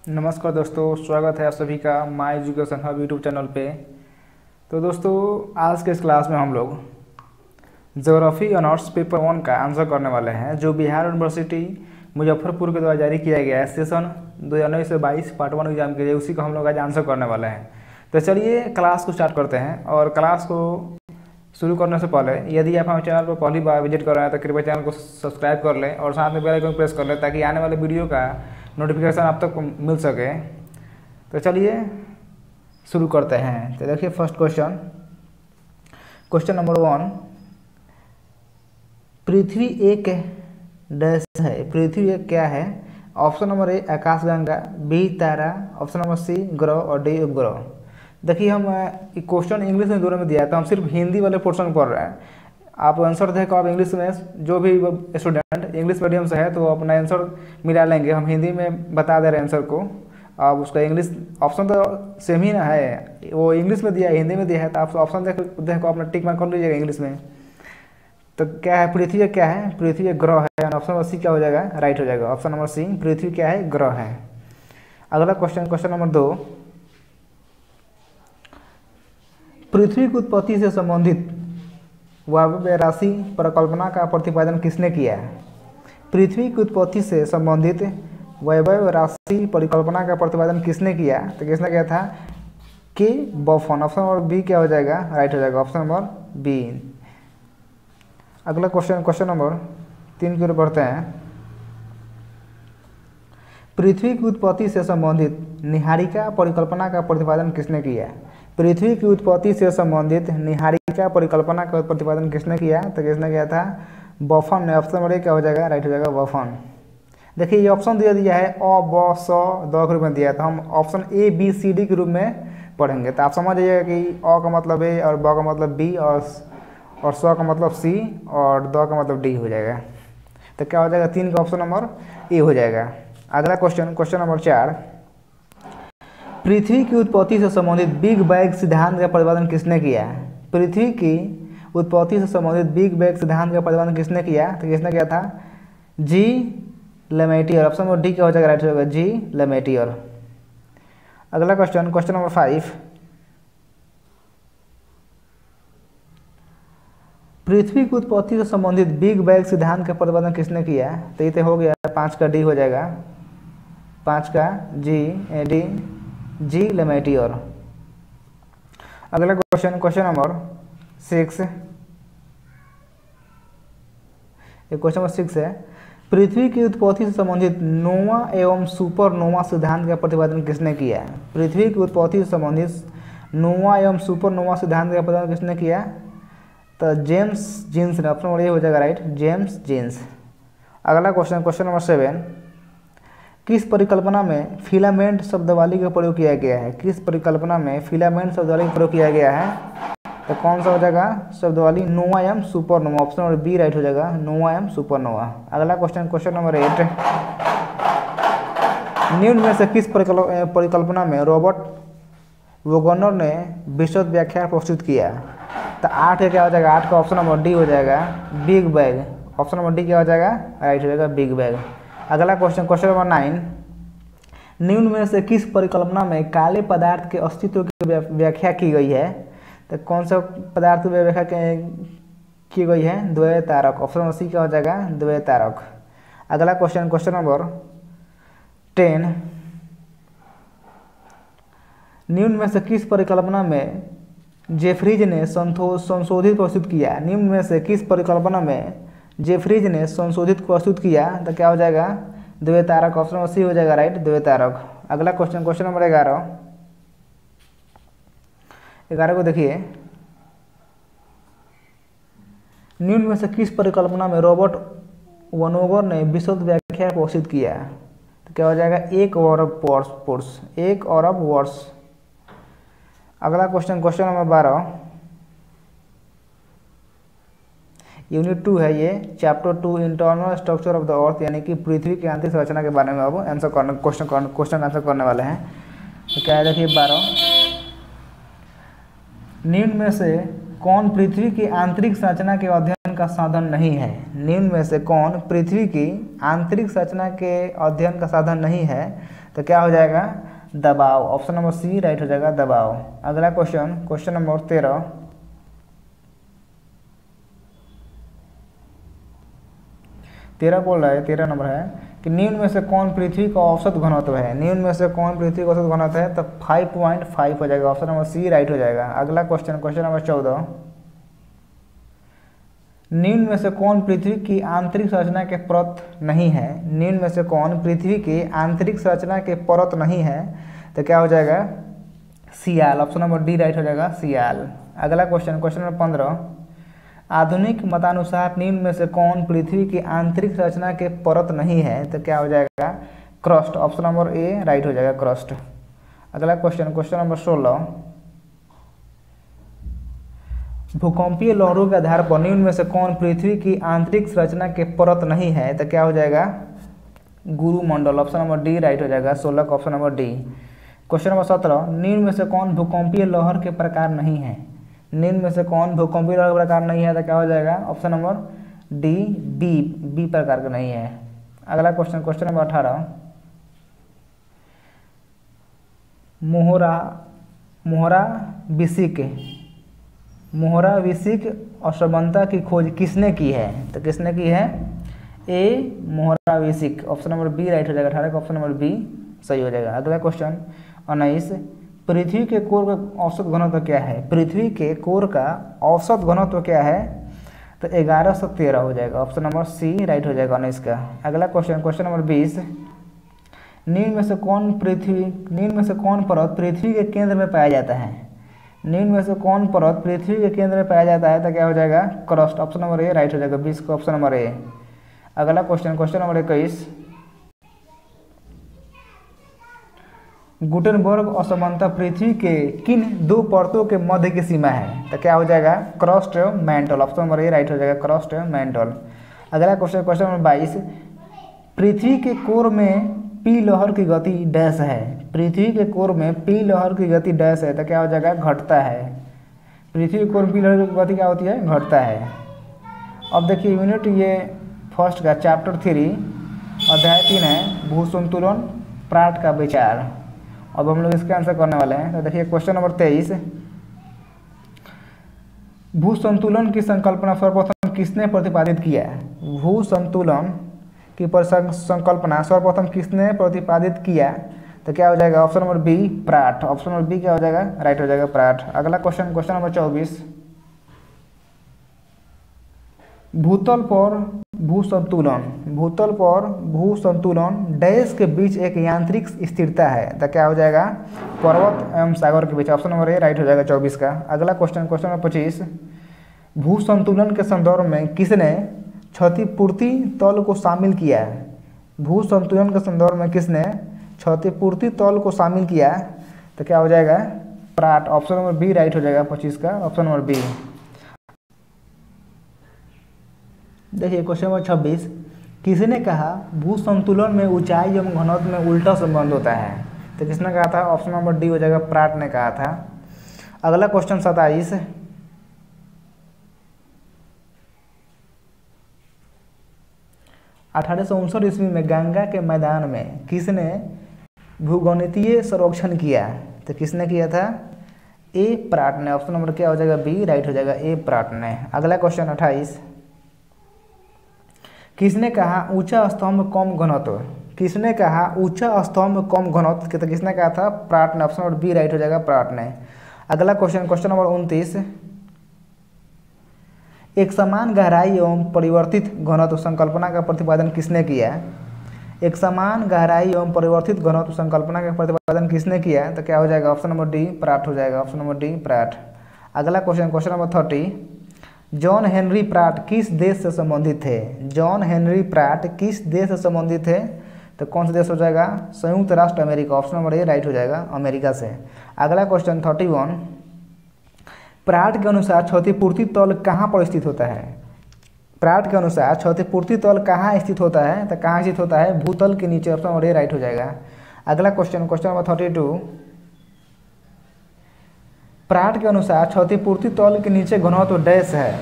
नमस्कार दोस्तों, स्वागत है आप सभी का my education hub YouTube channel पे। तो दोस्तों, आज के इस क्लास में हम लोग ज्योग्राफी ऑनर्स पेपर 1 का आंसर करने वाले हैं, जो बिहार यूनिवर्सिटी मुजफ्फरपुर के द्वारा जारी किया गया है सेशन 2019 से 22 पार्ट 1 एग्जाम के लिए। उसी को हम लोग आज आंसर करने वाले हैं। तो चलिए क्लास को स्टार्ट करते हैं। और क्लास को शुरू करने से पहले यदि आप हमारे चैनल पर पहली बार विजिट कर रहे हैं तो कृपया चैनल को सब्सक्राइब कर लें और साथ में बेल आइकन प्रेस कर लें, ताकि आने वाले वीडियो का नोटिफिकेशन आप तक मिल सके। तो चलिए शुरू करते हैं। तो देखिए फर्स्ट क्वेश्चन नंबर 1, पृथ्वी एक डैश है। पृथ्वी एक क्या है? ऑप्शन नंबर ए आकाशगंगा, बी तारा, ऑप्शन नंबर सी ग्रह और डी उपग्रह। देखिए हम क्वेश्चन इंग्लिश में दोनों में दिया है, तो हम सिर्फ हिंदी वाले पोर्शन पढ़ रहे हैं। आप आंसर देखो, आप इंग्लिश में, जो भी स्टूडेंट इंग्लिश मीडियम से है तो अपना आंसर मिला लेंगे। हम हिंदी में बता दे रहे हैं आंसर को। आप उसका इंग्लिश ऑप्शन तो सेम ही ना है, वो इंग्लिश में दिया है, हिंदी में दिया है, तो आप ऑप्शन देखो अपना टिक मार्क कर लीजिएगा इंग्लिश में। तो क्या है? पृथ्वी क्या है? पृथ्वी एक ग्रह है। ऑप्शन नंबर सी क्या हो जाएगा? राइट हो जाएगा। ऑप्शन नंबर सी, पृथ्वी क्या है? ग्रह है। अगला क्वेश्चन नंबर 2, पृथ्वी की उत्पत्ति से संबंधित वायव्य राशि परिकल्पना का प्रतिपादन किसने किया है? पृथ्वी की उत्पत्ति से संबंधित वायव्य राशि परिकल्पना का प्रतिपादन किसने किया? तो किसने किया था? के बफन। ऑप्शन नंबर बी क्या हो जाएगा? राइट हो जाएगा। Option number B. अगला क्वेश्चन नंबर 3 की ओर बढ़ते हैं। पृथ्वी की उत्पत्ति से संबंधित निहारिका परिकल्पना का प्रतिपादन किसने किया? पृथ्वी की उत्पत्ति से संबंधित निहारिका परिकल्पना का प्रतिपादन किसने किया? तो किसने किया था? बफन ने। ऑप्शन नंबर ए क्या हो जाएगा? राइट हो जाएगा, बफन। देखिए ये ऑप्शन दिया है अ ब स द के रूप में दिया है, तो हम option A B C D के रूप में पढ़ेंगे। तो आप समझ जाइएगा कि अ का मतलब ए और ब का मतलब बी और स का मतलब सी और द का मतलब डी हो जाएगा। तो क्या हो जाएगा? 3 का ऑप्शन नंबर ए हो जाएगा। अगला क्वेश्चन नंबर 4, पृथ्वी की उत्पत्ति से संबंधित बिग बैंग सिद्धांत का प्रतिपादन किसने किया? पृथ्वी की उत्पत्ति से संबंधित बिग बैंग सिद्धांत का प्रतिपादन किसने किया? तो किसने किया था? जी लेमेटियर। ऑप्शन नंबर डी क्या हो जाएगा? राइट हो जाएगा, जी लेमेटियर। अगला क्वेश्चन नंबर 5, पृथ्वी की उत्पत्ति से संबंधित बिग बैंग सिद्धांत का प्रतिपादन किसने किया? तो ये तो हो गया, 5 का डी हो जाएगा, 5 का जी लेमेटियर। अगला क्वेश्चन नंबर 6, क्वेश्चन नंबर 6 है, पृथ्वी की उत्पत्ति से संबंधित नोवा एवं सुपरनोवा सिद्धांत का प्रतिपादन किसने किया? पृथ्वी की उत्पत्ति से संबंधित नोवा एवं सुपरनोवा सिद्धांत का प्रतिपादन किसने किया? तो जेम्स जीन्स ने। ऑप्शन नंबर ए हो जाएगा, राइट, जेम्स जीन्स। अगला क्वेश्चन नंबर 7, किस परिकल्पना में फिलामेंट शब्दावली का प्रयोग किया गया है? किस परिकल्पना में फिलामेंट शब्दावली का प्रयोग किया गया है? तो कौन सा हो जाएगा शब्दावली? नोवा एवं supernova. Option number B right हो जाएगा, नोवा एवं सुपरनोवा। अगला क्वेश्चन नंबर 8, निम्न में से किस परिकल्पना में रॉबर्ट वोगनर ने विशद व्याख्या प्रस्तुत किया? तो 8 का क्या हो जाएगा? 8 का ऑप्शन नंबर डी हो जाएगा, big bang. Option number D क्या हो जाएगा? राइट हो जाएगा, बिग बैंग। अगला क्वेश्चन नंबर 9, निम्न में से किस परिकल्पना में काले पदार्थ के अस्तित्व की व्याख्या की गई है? तो कौन सा पदार्थ की व्याख्या की गई है? द्वैतारक। ऑप्शन नंबर सी क्या हो जाएगा? द्वैतारक। अगला क्वेश्चन नंबर 10, निम्न में से किस परिकल्पना में जेफ्रीज ने संशोधित प्रस्तुत किया? निम्न में से किस परिकल्पना में जेफ्रीज ने संशोधित प्रस्तुत किया? तो क्या हो जाएगा? द्वैतारक। ऑप्शन नंबर सी हो जाएगा, राइट, द्वैतारक। अगला क्वेश्चन नंबर 11 को देखिए, निम्न में से किस परिकल्पना में रॉबर्ट वोगनर ने विशद व्याख्या प्रस्तुत किया? तो क्या हो जाएगा? 1 अरब वर्ष, 1 अरब वर्ष। अगला क्वेश्चन नंबर 12, यूनिट 2 है ये, chapter 2 internal structure of the earth, यानी कि पृथ्वी की आंतरिक संरचना के बारे में अब क्वेश्चन आंसर करने वाले हैं। तो क्या है देखिए 12, निम्न में से कौन पृथ्वी की आंतरिक संरचना के अध्ययन का साधन नहीं है? निम्न में से कौन पृथ्वी की आंतरिक संरचना के अध्ययन का साधन नहीं है? तो क्या हो जाएगा दबाव। ऑप्शन नंबर सी राइट हो जाएगा दबाव। अगला क्वेश्चन, क्वेश्चन नंबर 13 बोल रहा है, 13 नंबर है कि निम्न में से कौन पृथ्वी का औसत घनत्व है। निम्न में से कौन पृथ्वी का औसत घनत्व है, तो 5.5 हो जाएगा। ऑप्शन नंबर सी राइट हो जाएगा। अगला क्वेश्चन, क्वेश्चन नंबर 14, निम्न में से कौन पृथ्वी की आंतरिक संरचना के परत नहीं है। निम्न में से कौन पृथ्वी की आंतरिक संरचना के परत नहीं है, तो क्या हो जाएगा सियाल। ऑप्शन नंबर डी राइट हो जाएगा सियाल। अगला क्वेश्चन, क्वेश्चन नंबर 15, आधुनिक मतानुसार निम्न में से कौन पृथ्वी की आंतरिक संरचना के परत नहीं है, तो क्या हो जाएगा crust. Option number A right हो जाएगा क्रस्ट। अगला क्वेश्चन, क्वेश्चन नंबर 16, भूकंपीय लहरों के आधार पर निम्न में से कौन पृथ्वी की आंतरिक संरचना के परत नहीं है, तो क्या हो जाएगा गुरुमंडल। ऑप्शन नंबर डी राइट हो जाएगा 16 का option number D. Question number 17, निम्न में से कौन भूकंपीय लहर के प्रकार नहीं है। निम्न में से कौन भूकंपीय लहर के प्रकार नहीं है, तो क्या हो जाएगा ऑप्शन नंबर डी बी प्रकार का नहीं है। अगला क्वेश्चन, क्वेश्चन नंबर 18, मोहरा विसिक असमानता की खोज किसने की है, तो किसने की है ए मोहरा विसिक। ऑप्शन नंबर बी राइट हो जाएगा। 18 का ऑप्शन नंबर बी सही हो जाएगा। अगला क्वेश्चन 19, पृथ्वी के कोर का औसत घनत्व क्या है। पृथ्वी के कोर का औसत घनत्व क्या है, तो 1113 हो जाएगा। ऑप्शन नंबर सी राइट हो जाएगा 19 का। अगला क्वेश्चन, क्वेश्चन नंबर 20, निम्न में से कौन परत पृथ्वी के केंद्र में पाया जाता है। निम्न में से कौन परत पृथ्वी के केंद्र में पाया जाता है, तो क्या हो जाएगा crust. Option number A right हो जाएगा 20 का ऑप्शन नंबर ए। अगला क्वेश्चन, क्वेश्चन नंबर 21, गुटेनबर्ग असमानता पृथ्वी के किन दो परतों के मध्य की सीमा है, तो क्या हो जाएगा crust mantle. Option number A right हो जाएगा क्रस्ट मैंटल। अगला क्वेश्चन, क्वेश्चन नंबर 22, पृथ्वी के कोर में पी लहर की गति डैश है। पृथ्वी के कोर में पी लहर की गति डैश है, तो क्या हो जाएगा घटता है। पृथ्वी के कोर में पी लहर की गति क्या होती है, घटता है। अब देखिए यूनिट ये फर्स्ट का चैप्टर 3 अध्याय 3 है भूसंतुलन प्राट का विचार। अब हम लोग इसका आंसर करने वाले हैं। तो देखिए क्वेश्चन नंबर 23, भूसंतुलन की संकल्पना सर्वप्रथम किसने प्रतिपादित किया। भूसंतुलन की संकल्पना सर्वप्रथम किसने प्रतिपादित किया, तो क्या हो जाएगा option number B Pratt. Option number B क्या हो जाएगा राइट हो जाएगा प्राट। अगला क्वेश्चन, क्वेश्चन नंबर 24, भूतल पर भूसंतुलन डैश के बीच एक यांत्रिक स्थिरता है, तो क्या हो जाएगा पर्वत एवं सागर के बीच। ऑप्शन नंबर ए राइट हो जाएगा 24 का। अगला क्वेश्चन, क्वेश्चन नंबर 25, भूसंतुलन के संदर्भ में किसने क्षतिपूर्ति तल को शामिल किया है। भूसंतुलन के संदर्भ में किसने क्षतिपूर्ति तल को शामिल किया, तो क्या हो जाएगा Pratt. Option number B right हो जाएगा 25 का ऑप्शन नंबर बी। देखिए क्वेश्चन नंबर 26, किसने कहा भूसंतुलन में ऊंचाई एवं घनत्व में उल्टा संबंध होता है, तो किसने कहा था ऑप्शन नंबर डी हो जाएगा प्राट ने कहा था। अगला क्वेश्चन 27, 1859 ईस्वी में गंगा के मैदान में किसने भूगणितीय सर्वेक्षण किया, तो किसने किया था ए प्राट ने। ऑप्शन नंबर क्या हो जाएगा बी राइट हो जाएगा ए प्राट ने। अगला क्वेश्चन 28, किसने कहा ऊंचा स्तंभ कम घनत्व। किसने कहा ऊंचा स्तंभ कम घनत्व, तो किसने कहा था प्राट ने। ऑप्शन नंबर बी राइट हो जाएगा प्राट ने। अगला क्वेश्चन, क्वेश्चन नंबर 29, एक समान गहराई एवं परिवर्तित घनत्व संकल्पना का प्रतिपादन किसने किया। एक समान गहराई एवं परिवर्तित घनत्व संकल्पना का प्रतिपादन किसने किया, तो क्या हो जाएगा ऑप्शन नंबर डी प्राट हो जाएगा। Option number D Pratt. अगला question, question number 30, John Henry Pratt किस देश से संबंधित थे। जॉन हेनरी प्राट किस देश से संबंधित थे, तो कौन सा देश हो जाएगा संयुक्त राष्ट्र America. Option number A right हो जाएगा अमेरिका से। अगला क्वेश्चन 31, प्राट के अनुसार क्षतिपूर्ति तल कहाँ पर स्थित होता है। प्राट के अनुसार क्षतिपूर्ति तल कहाँ स्थित होता है, तो कहाँ स्थित होता है भूतल के नीचे। ऑप्शन नंबर ए राइट हो जाएगा। अगला क्वेश्चन, क्वेश्चन नंबर 32, प्राट के अनुसार क्षतिपूर्ति तल के नीचे घनत्व डैश है।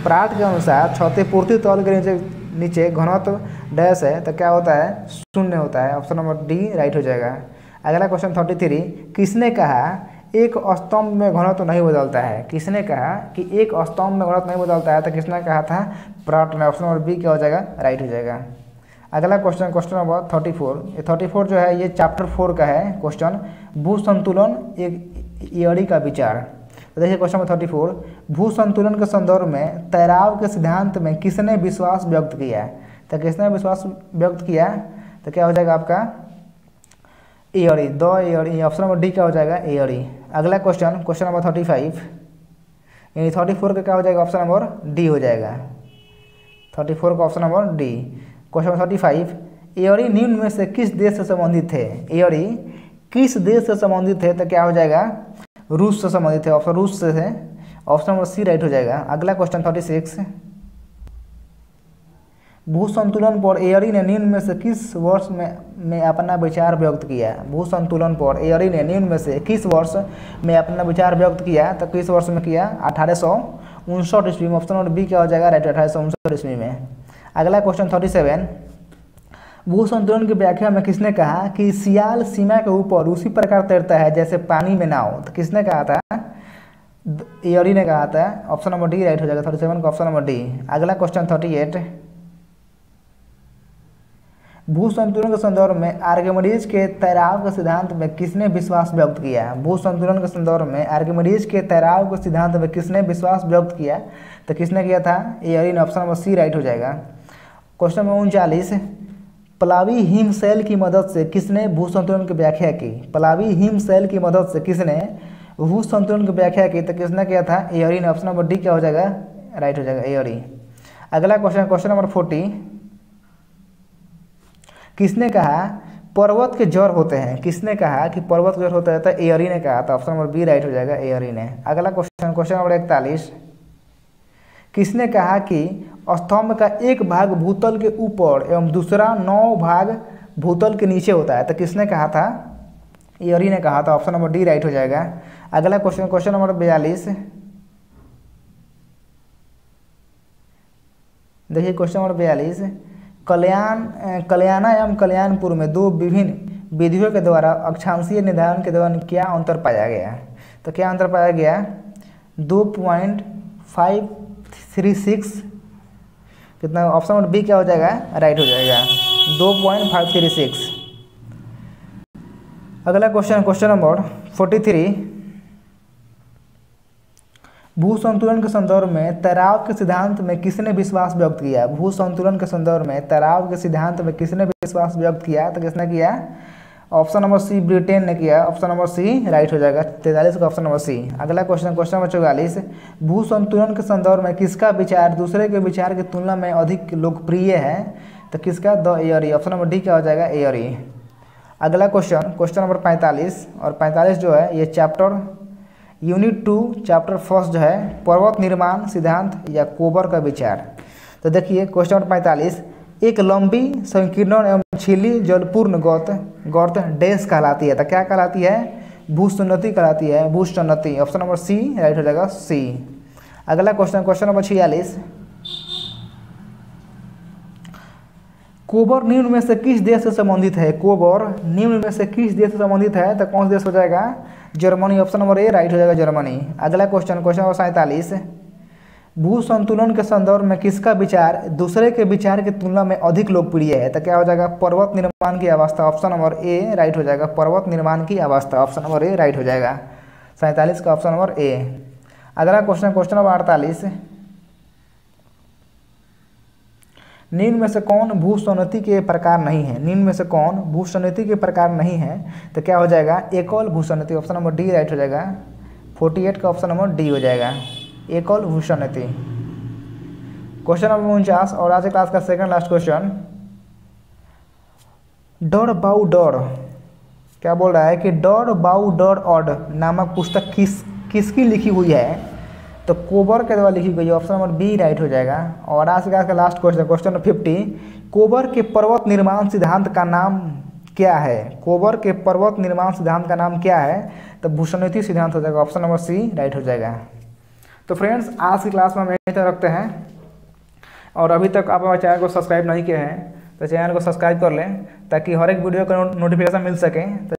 प्राट के अनुसार क्षतिपूर्ति तल के नीचे घनत्व डैश है तो क्या होता है, शून्य होता है। ऑप्शन नंबर डी राइट हो जाएगा। अगला क्वेश्चन 33, किसने कहा एक स्तंभ में घनत्व नहीं बदलता है? किसने कहा कि एक स्तंभ में घनत्व नहीं बदलता है? तो किसने कहा था, प्रॉट ने। ऑप्शन नंबर बी क्या हो जाएगा, राइट हो जाएगा। अगला क्वेश्चन, क्वेश्चन नंबर 34। ये 34 जो है ये चैप्टर 4 का है क्वेश्चन, भू संतुलन एक एयरी का विचार। तो देखिए क्वेश्चन नंबर 34, भू संतुलन के संदर्भ में तैराव के सिद्धांत में किसने विश्वास व्यक्त किया? तो किसने विश्वास व्यक्त किया? तो क्या हो जाएगा आपका, Airy, the Airy. Option number D क्या हो जाएगा, एयरी। अगला क्वेश्चन, क्वेश्चन नंबर 35, यानी 34 का क्या हो जाएगा, ऑप्शन नंबर डी हो जाएगा। 34 का option number D. Question number 35, Airy निम्न में से किस देश से संबंधित थे? एयरी किस देश से संबंधित थे? तो क्या हो जाएगा, रूस से संबंधित है। ऑप्शन रूस से है, ऑप्शन नंबर सी राइट हो जाएगा। अगला क्वेश्चन 36, भू संतुलन पर एयरी ने निम्न में से किस वर्ष में अपना विचार व्यक्त किया? भू संतुलन पर एयरी ने निम्न में से किस वर्ष में अपना विचार व्यक्त किया? तो किस वर्ष में किया, 1859 ईस्वी में। ऑप्शन नंबर बी क्या हो जाएगा, राइट, 1859 ईस्वी में। अगला क्वेश्चन 37, भू संतुलन की व्याख्या में किसने कहा कि सियाल सीमा के ऊपर उसी प्रकार तैरता है जैसे पानी में नाव? तो किसने कहा था, एयरी ने कहा था। ऑप्शन नंबर डी राइट हो जाएगा, 37 का ऑप्शन नंबर डी। अगला क्वेश्चन 38, भू संतुलन के संदर्भ में आर्किमिडीज के तैराव के सिद्धांत में किसने विश्वास व्यक्त किया? भू संतुलन के संदर्भ में आर्किमिडीज के तैराव के सिद्धांत में किसने विश्वास व्यक्त किया? तो किसने किया था, एयरी ने। ऑप्शन नंबर सी राइट हो जाएगा। क्वेश्चन नंबर 39, पलावी हिमशैल की मदद से किसने भू संतुलन की व्याख्या की? पलावी हिमशैल की मदद से किसने भू संतुलन की व्याख्या की? तो किसने किया था, एयरी ने। ऑप्शन नंबर डी क्या हो जाएगा, राइट हो जाएगा, एयरी। अगला क्वेश्चन, क्वेश्चन नंबर 40, किसने कहा पर्वत के जड़ होते हैं? किसने कहा कि पर्वत के जड़ होता है? तो एयरी ने कहा था। ऑप्शन नंबर बी राइट हो जाएगा, एयरी ने। अगला क्वेश्चन, क्वेश्चन नंबर 41, किसने कहा कि स्तंभ का एक भाग भूतल के ऊपर एवं दूसरा 9 भाग भूतल के नीचे होता है? तो किसने कहा था, एयरी ने कहा था। ऑप्शन नंबर डी राइट हो जाएगा। अगला क्वेश्चन, क्वेश्चन नंबर 42, देखिए क्वेश्चन नंबर 42, कल्याणा एवं कल्याणपुर में दो विभिन्न विधियों के द्वारा अक्षांशीय निर्धारण के दौरान क्या अंतर पाया गया? तो क्या अंतर पाया गया, 2.536, कितना? ऑप्शन नंबर बी क्या हो जाएगा, राइट हो जाएगा, 2.536। अगला क्वेश्चन, क्वेश्चन नंबर 43, भू संतुलन के संदर्भ में तैराव के सिद्धांत में किसने विश्वास व्यक्त किया? भू संतुलन के संदर्भ में तैराव के सिद्धांत में किसने विश्वास व्यक्त किया? तो किसने किया, ऑप्शन नंबर सी ब्रिटेन ने किया। ऑप्शन नंबर सी राइट हो जाएगा, 43 का ऑप्शन नंबर सी। अगला क्वेश्चन, क्वेश्चन नंबर 44, भू संतुलन के संदर्भ में किसका विचार दूसरे के विचार की तुलना में अधिक लोकप्रिय है? तो किसका, the Airy. Option number D क्या हो जाएगा, एयरी। अगला क्वेश्चन, क्वेश्चन नंबर 45, और 45 जो है ये चैप्टर यूनिट 2 चैप्टर 1 जो है पर्वत निर्माण सिद्धांत या कोबर का विचार। तो देखिए क्वेश्चन नंबर 45, एक लंबी संकीर्ण एवं छिली जलपूर्ण गौत डैश कहलाती है? तो क्या कहलाती है, भूसन्नति कहलाती है, भूसन्नति। ऑप्शन नंबर सी राइट हो जाएगा, सी। अगला क्वेश्चन, क्वेश्चन नंबर 46, कोबर निम्न में से किस देश से संबंधित है? कोबर निम्न में से किस देश से संबंधित है? तो कौन सा देश हो जाएगा, Germany. Option number A right हो जाएगा, जर्मनी। अगला क्वेश्चन, क्वेश्चन नंबर 47, भू संतुलन के संदर्भ में किसका विचार दूसरे के विचार की तुलना में अधिक लोकप्रिय है? तो क्या हो जाएगा, पर्वत निर्माण की अवस्था। ऑप्शन नंबर ए राइट हो जाएगा, पर्वत निर्माण की अवस्था। ऑप्शन नंबर ए राइट हो जाएगा, 47 का ऑप्शन नंबर ए। अगला क्वेश्चन, क्वेश्चन नंबर 48, निम्न में से कौन भूसन्नति के प्रकार नहीं है? निम्न में से कौन भूसन्नति के प्रकार नहीं है? तो क्या हो जाएगा, एकल भूसन्नति। ऑप्शन नंबर डी राइट हो जाएगा, 48 का ऑप्शन नंबर डी हो जाएगा, एकल भूसन्नति। क्वेश्चन नंबर 49 और आज क्लास का सेकंड लास्ट क्वेश्चन, डर बाउ डर, क्या बोल रहा है कि डर बाउ डर ऑड नामक पुस्तक किसकी लिखी हुई है? तो कोबर के द्वारा लिखी गई। ऑप्शन नंबर बी राइट हो जाएगा। और आज का लास्ट क्वेश्चन, क्वेश्चन नंबर 50, कोबर के पर्वत निर्माण सिद्धांत का नाम क्या है? कोबर के पर्वत निर्माण सिद्धांत का नाम क्या है? तो भूसन्नति सिद्धांत हो जाएगा। ऑप्शन नंबर सी राइट हो जाएगा। तो फ्रेंड्स आज की क्लास में हम यहीं तक रखते हैं, और अभी तक आप हमारे चैनल को सब्सक्राइब नहीं किए हैं तो चैनल को सब्सक्राइब कर लें ताकि हर एक वीडियो का नोटिफिकेशन मिल सके। तो